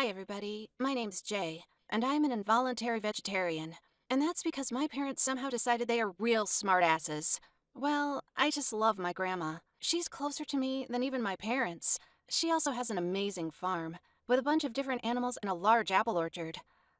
Hi, everybody. My name's Jay, and I'm an involuntary vegetarian. And that's because my parents somehow decided they are real smartasses. Well, I just love my grandma. She's closer to me than even my parents. She also has an amazing farm with a bunch of different animals and a large apple orchard.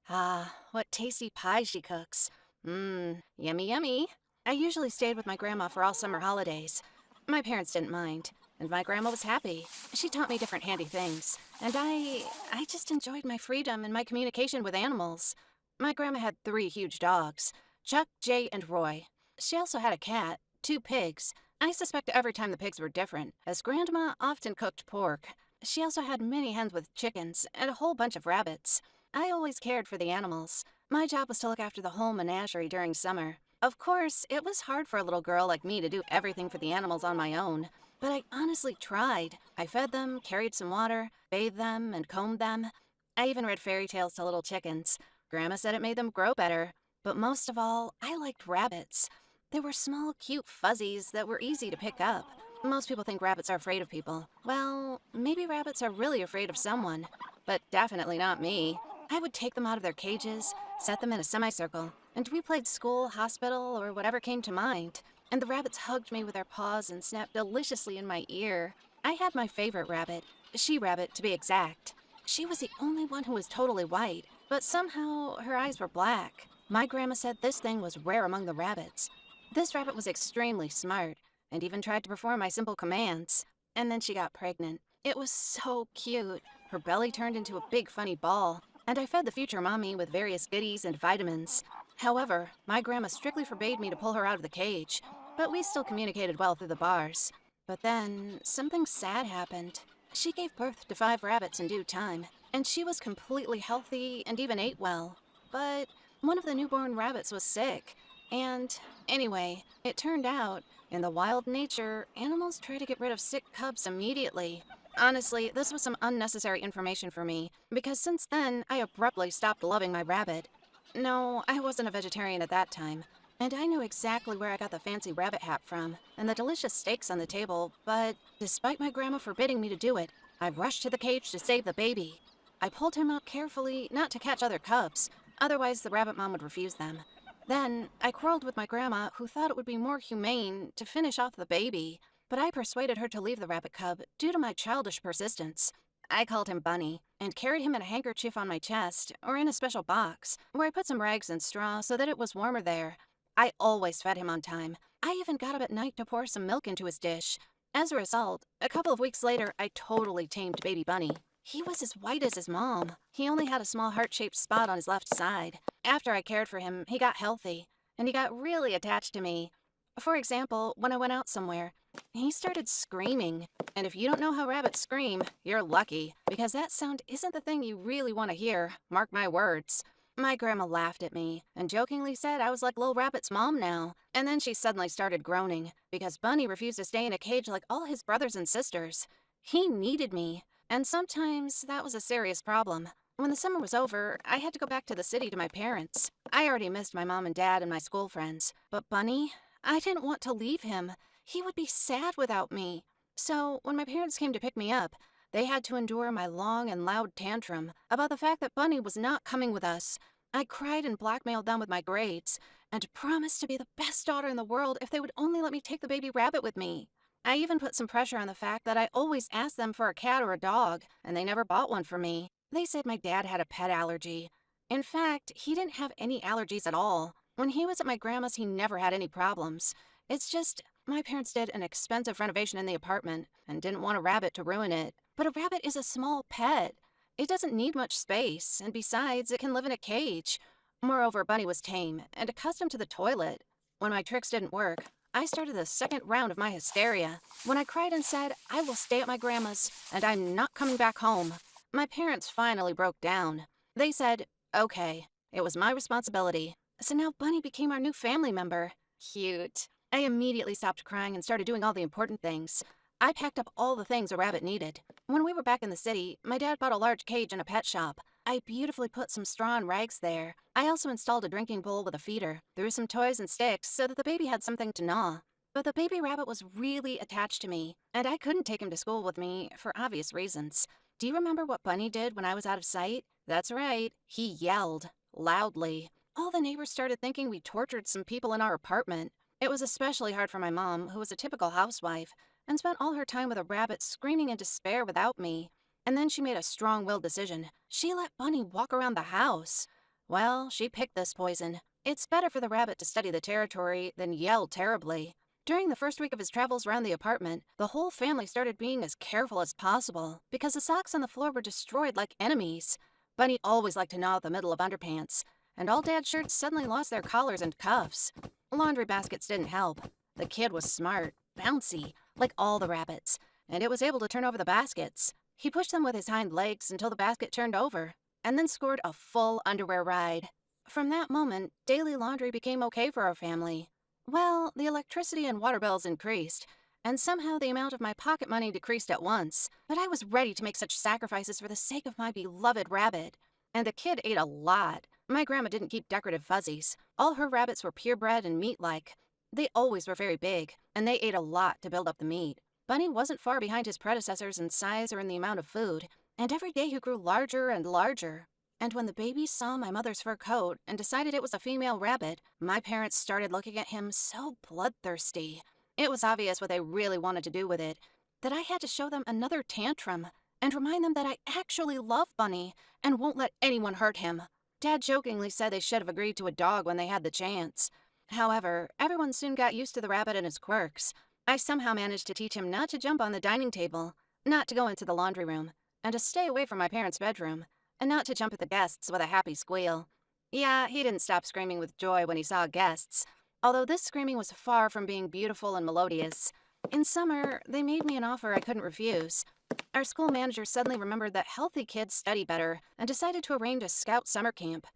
Ah, what tasty pie she cooks. Mmm, yummy, yummy. I usually stayed with my grandma for all summer holidays. My parents didn't mind, and my grandma was happy. She taught me different handy things, and I just enjoyed my freedom and my communication with animals. My grandma had 3 huge dogs, Chuck, Jay, and Roy. She also had a cat, 2 pigs. I suspect every time the pigs were different, as Grandma often cooked pork. She also had many hens with chickens and a whole bunch of rabbits. I always cared for the animals. My job was to look after the whole menagerie during summer. Of course, it was hard for a little girl like me to do everything for the animals on my own. But I honestly tried. I fed them, carried some water, bathed them, and combed them. I even read fairy tales to little chickens. Grandma said it made them grow better. But most of all, I liked rabbits. They were small, cute fuzzies that were easy to pick up. Most people think rabbits are afraid of people. Well, maybe rabbits are really afraid of someone. But definitely not me. I would take them out of their cages, set them in a semicircle, and we played school, hospital, or whatever came to mind. And the rabbits hugged me with their paws and snapped deliciously in my ear. I had my favorite rabbit, she-rabbit to be exact. She was the only one who was totally white, but somehow her eyes were black. My grandma said this thing was rare among the rabbits. This rabbit was extremely smart, and even tried to perform my simple commands. And then she got pregnant. It was so cute. Her belly turned into a big funny ball, and I fed the future mommy with various goodies and vitamins. However, my grandma strictly forbade me to pull her out of the cage, but we still communicated well through the bars. But then, something sad happened. She gave birth to 5 rabbits in due time, and she was completely healthy and even ate well. But one of the newborn rabbits was sick, and anyway, it turned out, in the wild nature, animals try to get rid of sick cubs immediately. Honestly, this was some unnecessary information for me, because since then, I abruptly stopped loving my rabbit. No, I wasn't a vegetarian at that time, and I knew exactly where I got the fancy rabbit hat from, and the delicious steaks on the table, but despite my grandma forbidding me to do it, I rushed to the cage to save the baby. I pulled him out carefully, not to catch other cubs, otherwise the rabbit mom would refuse them. Then, I quarreled with my grandma, who thought it would be more humane to finish off the baby, but I persuaded her to leave the rabbit cub due to my childish persistence. I called him Bunny, and carried him in a handkerchief on my chest, or in a special box, where I put some rags and straw so that it was warmer there. I always fed him on time. I even got up at night to pour some milk into his dish. As a result, a couple of weeks later, I totally tamed baby Bunny. He was as white as his mom. He only had a small heart-shaped spot on his left side. After I cared for him, he got healthy, and he got really attached to me. For example, when I went out somewhere, he started screaming. And if you don't know how rabbits scream, you're lucky, because that sound isn't the thing you really want to hear, mark my words. My grandma laughed at me and jokingly said I was like Lil Rabbit's mom now. And then she suddenly started groaning because Bunny refused to stay in a cage like all his brothers and sisters. He needed me, and sometimes that was a serious problem. When the summer was over, I had to go back to the city to my parents. I already missed my mom and dad and my school friends, but Bunny, I didn't want to leave him. He would be sad without me. So, when my parents came to pick me up, they had to endure my long and loud tantrum about the fact that Bunny was not coming with us. I cried and blackmailed them with my grades, and promised to be the best daughter in the world if they would only let me take the baby rabbit with me. I even put some pressure on the fact that I always asked them for a cat or a dog, and they never bought one for me. They said my dad had a pet allergy. In fact, he didn't have any allergies at all. When he was at my grandma's, he never had any problems. It's just, my parents did an expensive renovation in the apartment and didn't want a rabbit to ruin it. But a rabbit is a small pet. It doesn't need much space, and besides, it can live in a cage. Moreover, Bunny was tame and accustomed to the toilet. When my tricks didn't work, I started the second round of my hysteria, when I cried and said, I will stay at my grandma's, and I'm not coming back home. My parents finally broke down. They said, okay, it was my responsibility. So now Bunny became our new family member. Cute. I immediately stopped crying and started doing all the important things. I packed up all the things a rabbit needed. When we were back in the city, my dad bought a large cage in a pet shop. I beautifully put some straw and rags there. I also installed a drinking bowl with a feeder, threw some toys and sticks so that the baby had something to gnaw. But the baby rabbit was really attached to me, and I couldn't take him to school with me for obvious reasons. Do you remember what Bunny did when I was out of sight? That's right, he yelled loudly. All the neighbors started thinking we tortured some people in our apartment. It was especially hard for my mom, who was a typical housewife, and spent all her time with a rabbit screaming in despair without me. And then she made a strong-willed decision. She let Bunny walk around the house. Well, she picked this poison. It's better for the rabbit to study the territory than yell terribly. During the first week of his travels around the apartment, the whole family started being as careful as possible because the socks on the floor were destroyed like enemies. Bunny always liked to gnaw at the middle of underpants, and all Dad's shirts suddenly lost their collars and cuffs. Laundry baskets didn't help. The kid was smart, bouncy, like all the rabbits, and it was able to turn over the baskets. He pushed them with his hind legs until the basket turned over, and then scored a full underwear ride. From that moment, daily laundry became okay for our family. Well, the electricity and water bills increased, and somehow the amount of my pocket money decreased at once. But I was ready to make such sacrifices for the sake of my beloved rabbit. And the kid ate a lot. My grandma didn't keep decorative fuzzies. All her rabbits were purebred and meat-like. They always were very big, and they ate a lot to build up the meat. Bunny wasn't far behind his predecessors in size or in the amount of food, and every day he grew larger and larger. And when the babies saw my mother's fur coat and decided it was a female rabbit, my parents started looking at him so bloodthirsty. It was obvious what they really wanted to do with it, that I had to show them another tantrum and remind them that I actually love Bunny and won't let anyone hurt him. Dad jokingly said they should have agreed to a dog when they had the chance. However, everyone soon got used to the rabbit and his quirks. I somehow managed to teach him not to jump on the dining table, not to go into the laundry room, and to stay away from my parents' bedroom, and not to jump at the guests with a happy squeal. Yeah, he didn't stop screaming with joy when he saw guests, although this screaming was far from being beautiful and melodious. In summer, they made me an offer I couldn't refuse. Our school manager suddenly remembered that healthy kids study better and decided to arrange a scout summer camp.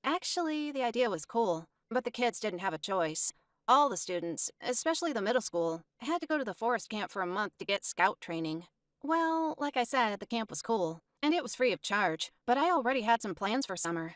Actually, the idea was cool, but the kids didn't have a choice. All the students, especially the middle school, had to go to the forest camp for a month to get scout training. Well, like I said, the camp was cool, and it was free of charge, but I already had some plans for summer.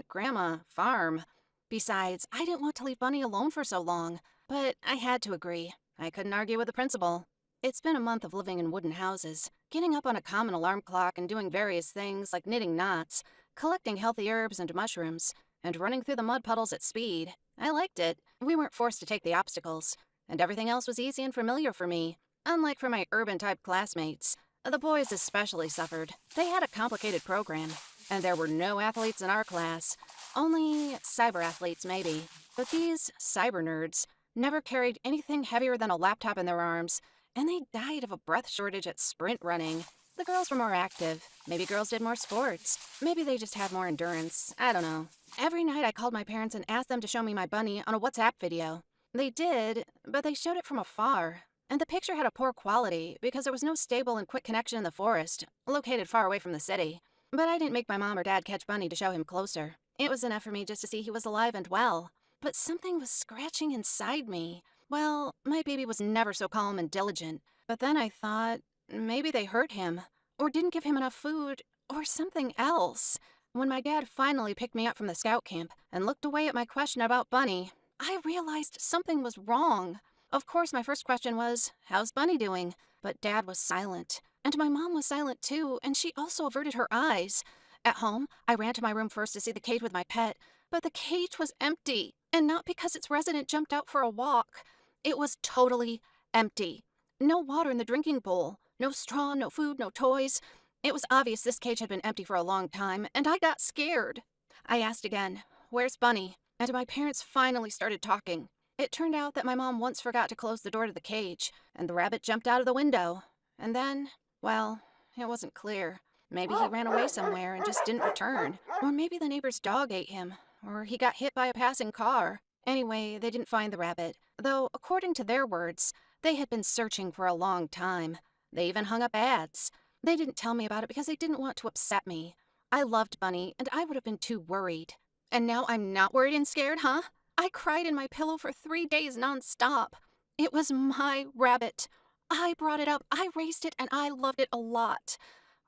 Grandma, farm. Besides, I didn't want to leave Bunny alone for so long, but I had to agree. I couldn't argue with the principal. It's been a month of living in wooden houses, getting up on a common alarm clock and doing various things like knitting knots, collecting healthy herbs and mushrooms, and running through the mud puddles at speed. I liked it. We weren't forced to take the obstacles, and everything else was easy and familiar for me, unlike for my urban-type classmates. The boys especially suffered. They had a complicated program, and there were no athletes in our class. Only cyber athletes, maybe. But these cyber nerds never carried anything heavier than a laptop in their arms, and they died of a breath shortage at sprint running. The girls were more active. Maybe girls did more sports. Maybe they just had more endurance. I don't know. Every night I called my parents and asked them to show me my bunny on a WhatsApp video. They did, but they showed it from afar. And the picture had a poor quality because there was no stable and quick connection in the forest, located far away from the city. But I didn't make my mom or dad catch Bunny to show him closer. It was enough for me just to see he was alive and well. But something was scratching inside me. Well, my baby was never so calm and diligent. But then I thought, maybe they hurt him, or didn't give him enough food, or something else. When my dad finally picked me up from the scout camp and looked away at my question about Bunny, I realized something was wrong. Of course, my first question was, how's Bunny doing? But Dad was silent. And my mom was silent too, and she also averted her eyes. At home, I ran to my room first to see the cage with my pet, but the cage was empty. And not because its resident jumped out for a walk. It was totally empty. No water in the drinking bowl, no straw, no food, no toys. It was obvious this cage had been empty for a long time, and I got scared. I asked again, where's Bunny? And my parents finally started talking. It turned out that my mom once forgot to close the door to the cage, and the rabbit jumped out of the window. And then, well, it wasn't clear. Maybe he ran away somewhere and just didn't return. Or maybe the neighbor's dog ate him. Or he got hit by a passing car. Anyway, they didn't find the rabbit, though, according to their words, they had been searching for a long time. They even hung up ads. They didn't tell me about it because they didn't want to upset me. I loved Bunny, and I would have been too worried. And now I'm not worried and scared, huh? I cried in my pillow for 3 days nonstop. It was my rabbit. I brought it up, I raised it, and I loved it a lot.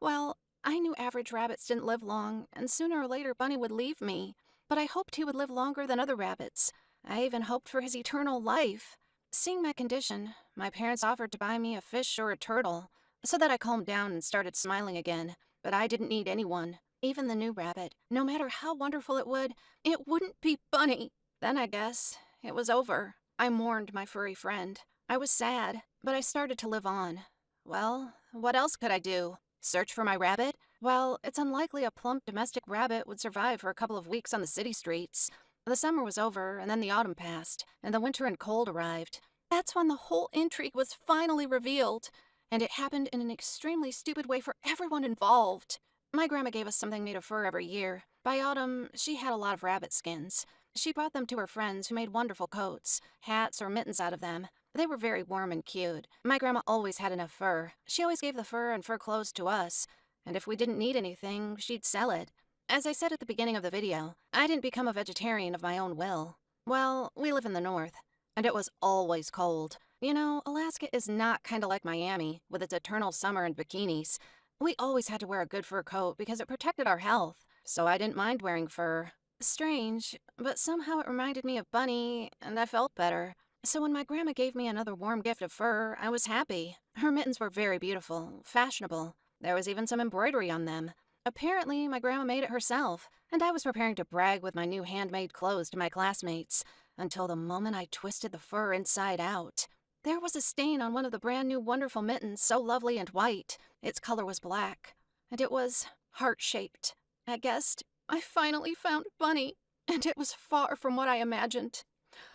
Well, I knew average rabbits didn't live long, and sooner or later Bunny would leave me. But I hoped he would live longer than other rabbits. I even hoped for his eternal life. Seeing my condition, my parents offered to buy me a fish or a turtle. so that I calmed down and started smiling again. But I didn't need anyone, even the new rabbit. No matter how wonderful it wouldn't be Bunny. Then I guess it was over. I mourned my furry friend. I was sad, but I started to live on. Well, what else could I do? Search for my rabbit? Well, it's unlikely a plump domestic rabbit would survive for a couple of weeks on the city streets. The summer was over, and then the autumn passed, and the winter and cold arrived. That's when the whole intrigue was finally revealed, and it happened in an extremely stupid way for everyone involved. My grandma gave us something made of fur every year. By autumn, she had a lot of rabbit skins. She brought them to her friends who made wonderful coats, hats, or mittens out of them. They were very warm and cute. My grandma always had enough fur. She always gave the fur and fur clothes to us, and if we didn't need anything, she'd sell it. As I said at the beginning of the video, I didn't become a vegetarian of my own will. Well, we live in the north, and it was always cold. You know, Alaska is not kind of like Miami, with its eternal summer and bikinis. We always had to wear a good fur coat because it protected our health, so I didn't mind wearing fur. Strange, but somehow it reminded me of Bunny, and I felt better. So when my grandma gave me another warm gift of fur, I was happy. Her mittens were very beautiful, fashionable. There was even some embroidery on them. Apparently, my grandma made it herself, and I was preparing to brag with my new handmade clothes to my classmates, until the moment I twisted the fur inside out. There was a stain on one of the brand new wonderful mittens, so lovely and white. Its color was black, and it was heart-shaped. I guessed I finally found Bunny, and it was far from what I imagined.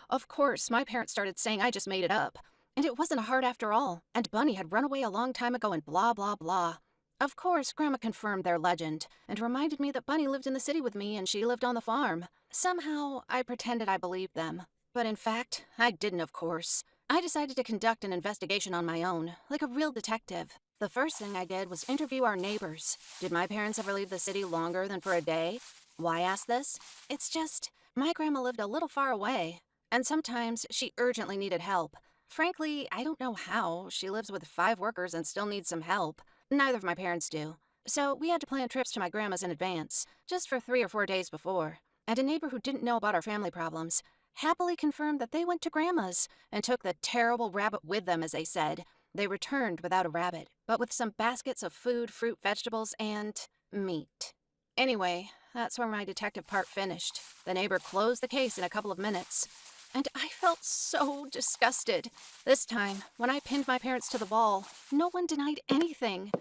Of course, my parents started saying I just made it up, and it wasn't a heart after all, and Bunny had run away a long time ago and blah blah blah. Of course, Grandma confirmed their legend, and reminded me that Bunny lived in the city with me and she lived on the farm. Somehow, I pretended I believed them. But in fact, I didn't, of course. I decided to conduct an investigation on my own, like a real detective. The first thing I did was interview our neighbors. Did my parents ever leave the city longer than for a day? Why ask this? It's just, my grandma lived a little far away, and sometimes she urgently needed help. Frankly, I don't know how. She lives with 5 workers and still needs some help. Neither of my parents do. So we had to plan trips to my grandma's in advance, just for 3 or 4 days before. And a neighbor who didn't know about our family problems happily confirmed that they went to Grandma's and took the terrible rabbit with them, as they said. They returned without a rabbit, but with some baskets of food, fruit, vegetables, and meat. Anyway, that's where my detective part finished. The neighbor closed the case in a couple of minutes, and I felt so disgusted. This time, when I pinned my parents to the wall, no one denied anything.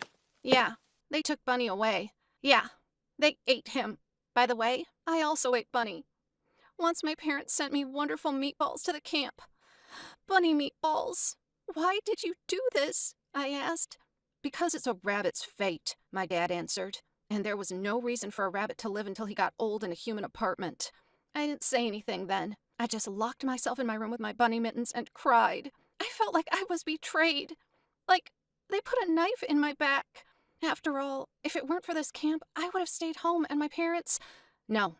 Yeah, they took Bunny away. Yeah, they ate him. By the way, I also ate Bunny. Once my parents sent me wonderful meatballs to the camp. Bunny meatballs. Why did you do this? I asked. Because it's a rabbit's fate, my dad answered. And there was no reason for a rabbit to live until he got old in a human apartment. I didn't say anything then. I just locked myself in my room with my bunny mittens and cried. I felt like I was betrayed. Like they put a knife in my back. After all, if it weren't for this camp, I would have stayed home and my parents... No,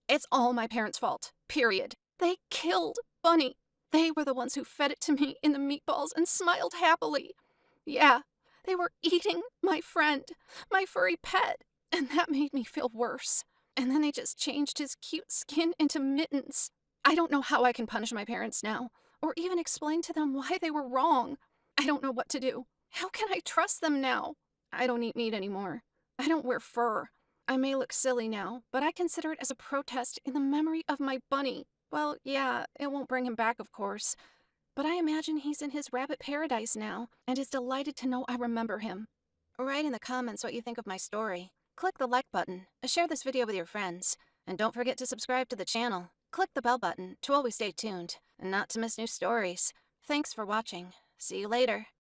it's all my parents' fault, period. They killed Bunny. They were the ones who fed it to me in the meatballs and smiled happily. Yeah, they were eating my friend, my furry pet, and that made me feel worse. And then they just changed his cute skin into mittens. I don't know how I can punish my parents now, or even explain to them why they were wrong. I don't know what to do. How can I trust them now? I don't eat meat anymore. I don't wear fur. I may look silly now, but I consider it as a protest in the memory of my bunny. Well, yeah, it won't bring him back, of course. But I imagine he's in his rabbit paradise now, and is delighted to know I remember him. Write in the comments what you think of my story. Click the like button, share this video with your friends, and don't forget to subscribe to the channel. Click the bell button to always stay tuned, and not to miss new stories. Thanks for watching. See you later.